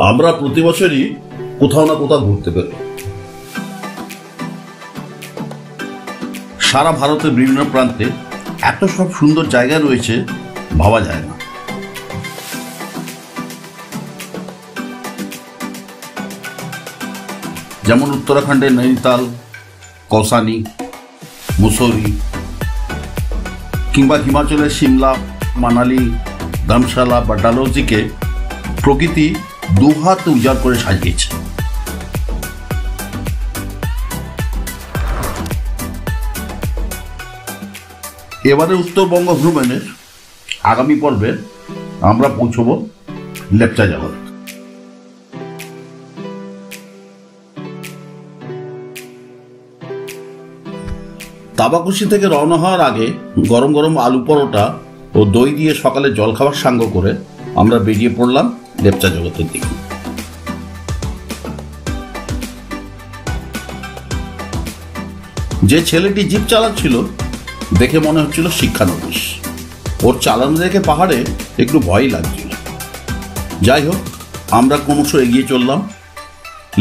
আমরা প্রতি বছরই কোথাও না কোথাও ঘুরতে বেরোই। সারা ভারতের বিভিন্ন প্রান্তে এত সব সুন্দর জায়গা রয়েছে, ভাবা যায় না। যেমন উত্তরাখণ্ডের নৈনিতাল, কৌসানি, মুসৌরি, কিংবা হিমাচলের সিমলা, মানালি, ধর্মশালা বা ডালহৌসিকে প্রকৃতি দুহাত উজাড় করে সাজিয়েছে। এবারে উত্তরবঙ্গ ভ্রমণের আগামী পর্বে আমরা পৌঁছব লেপচা জগৎ। তাবাকুশি থেকে রওনা হওয়ার আগে গরম গরম আলু পরোটা ও দই দিয়ে সকালে জলখাবার সাঙ্গ করে আমরা বেরিয়ে পড়লাম লেপচা জগতের দিকে। যে ছেলেটি জিপ চালাচ্ছিল দেখে মনে হচ্ছিল শিক্ষানবিশ। ওর চালানো দেখে পাহাড়ে একটু ভয়ই লাগছিল। যাই হোক, আমরা ক্রমশ এগিয়ে চললাম।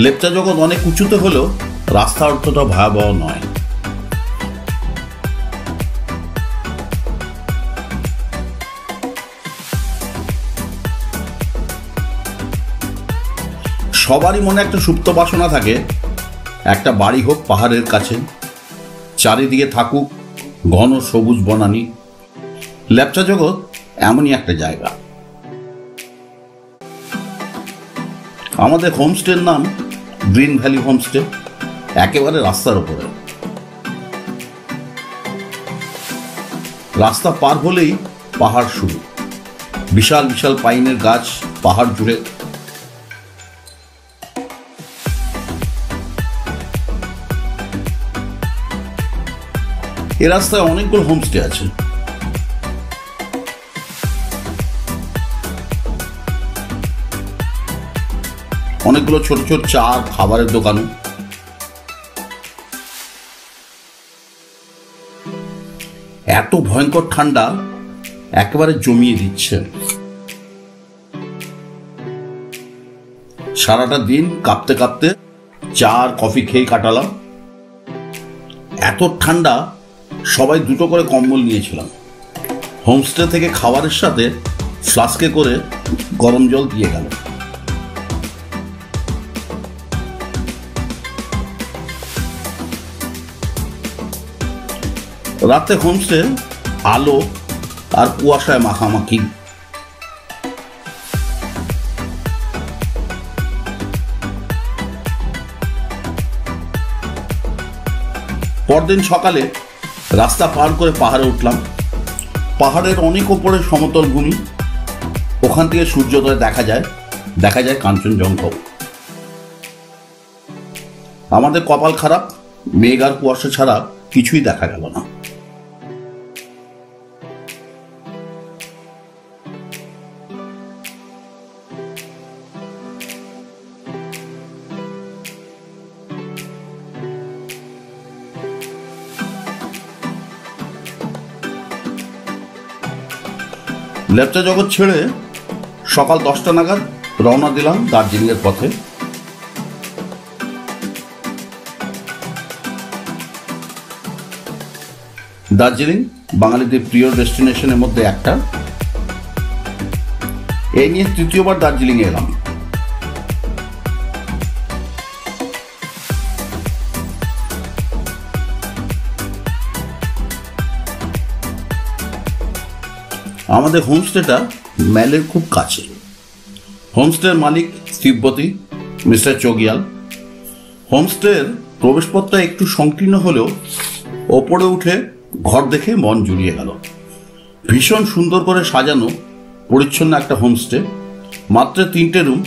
লেপচা জগৎ অনেক উঁচুতে হলেও রাস্তা অতটা ভয়াবহ নয়। সবারই মনে একটা সুপ্ত বাসনা থাকে, একটা বাড়ি হোক পাহাড়ের কাছে, চারিদিকে থাকুক ঘন সবুজ বনানী। লেপচা জগৎ এমনই একটা জায়গা। আমাদের হোমস্টের নাম গ্রিন ভ্যালি হোমস্টে, একেবারে রাস্তার উপরে। রাস্তা পার হলেই পাহাড় শুরু, বিশাল বিশাল পাইনের গাছ পাহাড় জুড়ে। এ রাস্তায় অনেকগুলো হোমস্টে আছে। অনেকগুলো ছোট ছোট চা খাবারের দোকানও। এত ভয়ঙ্কর ঠান্ডা একেবারে জমিয়ে দিচ্ছে। সারাটা দিন কাঁপতে কাঁপতে চা আর কফি খেয়ে কাটালাম। এত ঠান্ডা সবাই দুটো করে কম্বল নিয়েছিলাম। হোমস্টে থেকে খাবারের সাথে ফ্লাস্কে করে গরম জল দিয়ে গেল। রাতে হোমস্টে আলো আর কুয়াশায় মাখামাখি। পরদিন সকালে রাস্তা পার করে পাহাড়ে উঠলাম। পাহাড়ের অনেক ওপরে সমতল ভূমি, ওখান থেকে সূর্যোদয় দেখা যায় কাঞ্চনজঙ্ঘাও। আমাদের কপাল খারাপ, মেঘ আর কুয়াশা ছাড়া কিছুই দেখা গেল না। লেপচা জগৎ ছেড়ে সকাল 10টা নাগাদ রওনা দিলাম দার্জিলিংয়ের পথে। দার্জিলিং বাঙালিদের প্রিয় ডেস্টিনেশনের মধ্যে একটা। এই নিয়ে তৃতীয়বার দার্জিলিংয়ে এলাম। আমাদের হোমস্টেটা ম্যালের খুব কাছে। হোমস্টের মালিক তিব্বতী মিস্টার চোগিয়াল। হোমস্টের প্রবেশপথটা একটু সংকীর্ণ হলেও ওপরে উঠে ঘর দেখে মন জুড়িয়ে গেল। ভীষণ সুন্দর করে সাজানো পরিচ্ছন্ন একটা হোমস্টে। মাত্র 3টে রুম,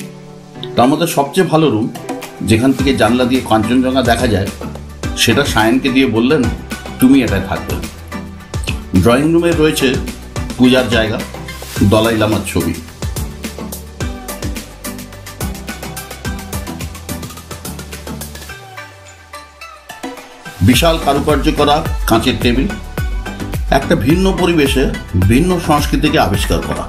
তার মধ্যে সবচেয়ে ভালো রুম, যেখান থেকে জানলা দিয়ে কাঞ্চনজঙ্ঘা দেখা যায়, সেটা সায়নকে দিয়ে বললেন তুমি এটায় থাকবে। ড্রয়িং রুমে রয়েছে পূজার জায়গা, দলাই লামার ছবি। বিশাল কারুকার্য করা কাঁচের টেবিল, একটা ভিন্ন পরিবেশে ভিন্ন সংস্কৃতিকে আবিষ্কার করা।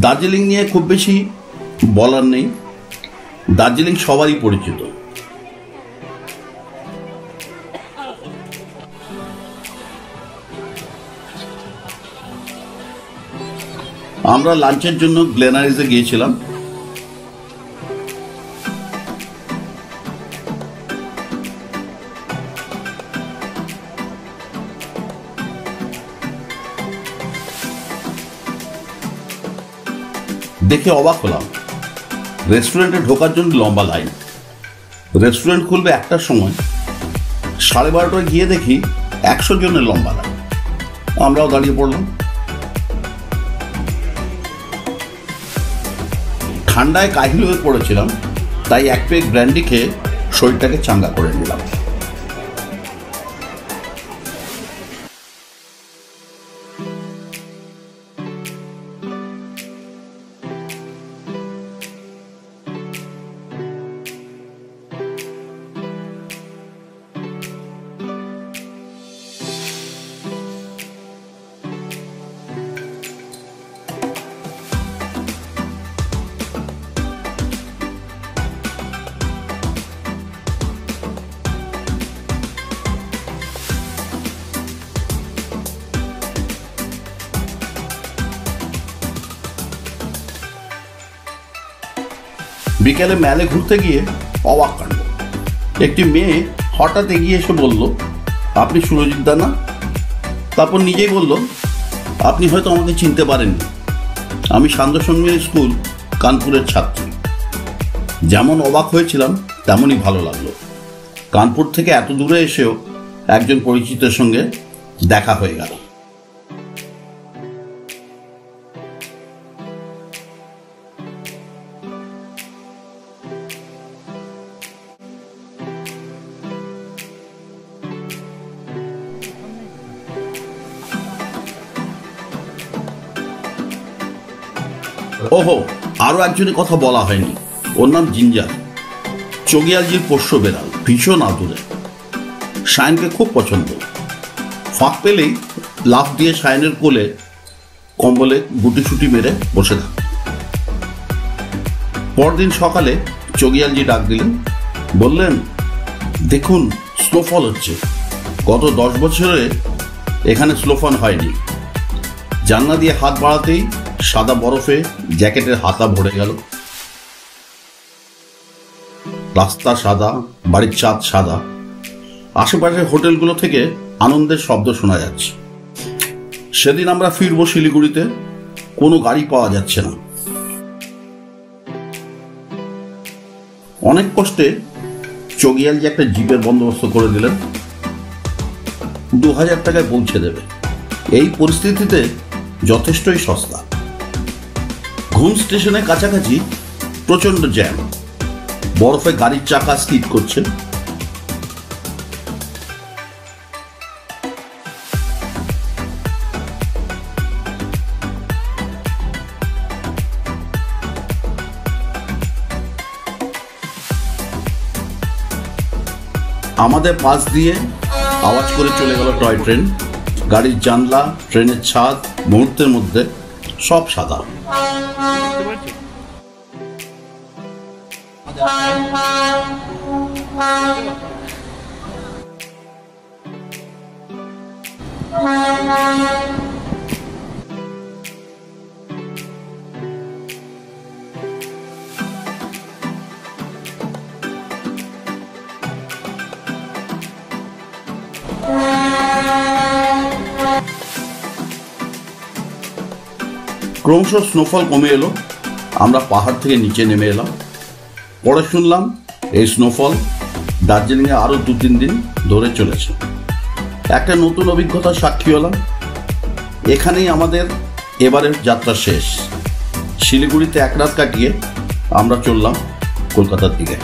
দার্জিলিং নিয়ে খুব বেশি বলার নেই, দার্জিলিং সবারই পরিচিত। আমরা লাঞ্চের জন্য গ্লেনারিজে গিয়েছিলাম। দেখে অবাক হলাম, রেস্টুরেন্টে ঢোকার জন্য লম্বা লাইন। রেস্টুরেন্ট খুলবে 1টার সময়, 12:30টায় গিয়ে দেখি 100 জনের লম্বা লাইন। আমরাও দাঁড়িয়ে পড়লাম। ঠান্ডায় কাহিল হয়ে পড়েছিলাম, তাই 1 পেগ ব্র্যান্ডি খেয়ে শরীরটাকে চাঙ্গা করে নিলাম। বিকেলে মেলে ঘুরতে গিয়ে অবাক কাণ্ড। একটি মেয়ে হঠাৎ এগিয়ে এসে বলল, আপনি সুরজিৎ দা না? তারপর নিজেই বলল, আপনি হয়তো আমাকে চিনতে পারেননি, আমি শান্ত সঙ্গীত স্কুল কানপুরের ছাত্রী। যেমন অবাক হয়েছিলাম তেমনই ভালো লাগলো। কানপুর থেকে এত দূরে এসেও একজন পরিচিতের সঙ্গে দেখা হয়ে গেল। ওহো, আরো একজনের কথা বলা হয়নি, ওর নাম জিঞ্জার। চোগিয়ালজির পোষ্য বেড়াল, ভীষণ আদুরে। সায়নকে খুব পছন্দ। ফাঁক পেলেই লাফ দিয়ে সায়নের কোলে কম্বলে গুটিসুটি মেরে বসে থাকত। পরদিন সকালে চোগিয়ালজি ডাক দিলেন, বললেন, দেখুন স্নোফল হচ্ছে। গত 10 বছরে এখানে স্নোফল হয়নি। জানলা দিয়ে হাত বাড়াতেই সাদা বরফে জ্যাকেটের হাতা ভরে গেল। রাস্তা সাদা, বাড়ির ছাদ সাদা। আশেপাশের হোটেলগুলো থেকে আনন্দের শব্দ শোনা যাচ্ছে। সেদিন আমরা ফিরবো শিলিগুড়িতে, কোনো গাড়ি পাওয়া যাচ্ছে না। অনেক কষ্টে চোগিয়ালজি একটা জিপের বন্দোবস্ত করে দিলেন, 2000 টাকায় পৌঁছে দেবে। এই পরিস্থিতিতে যথেষ্টই সস্তা। ঘুম স্টেশনের কাছাকাছি প্রচন্ড জ্যাম, বরফে গাড়ির চাকা স্কিড করছে। আমাদের পাশ দিয়ে আওয়াজ করে চলে গেল টয় ট্রেন। গাড়ির জানলা, ট্রেনের ছাদ মুহূর্তের মধ্যে সব সাদা। ক্রমশ স্নোফল কমে এলো। আমরা পাহাড় থেকে নিচে নেমে এলাম। পরে শুনলাম এই স্নোফল দার্জিলিংয়ে আরো 2-3 দিন ধরে চলেছে। একটা নতুন অভিজ্ঞতার সাক্ষী হলাম। এখানেই আমাদের এবারের যাত্রা শেষ। শিলিগুড়িতে 1 রাত কাটিয়ে আমরা চললাম কলকাতার দিকে।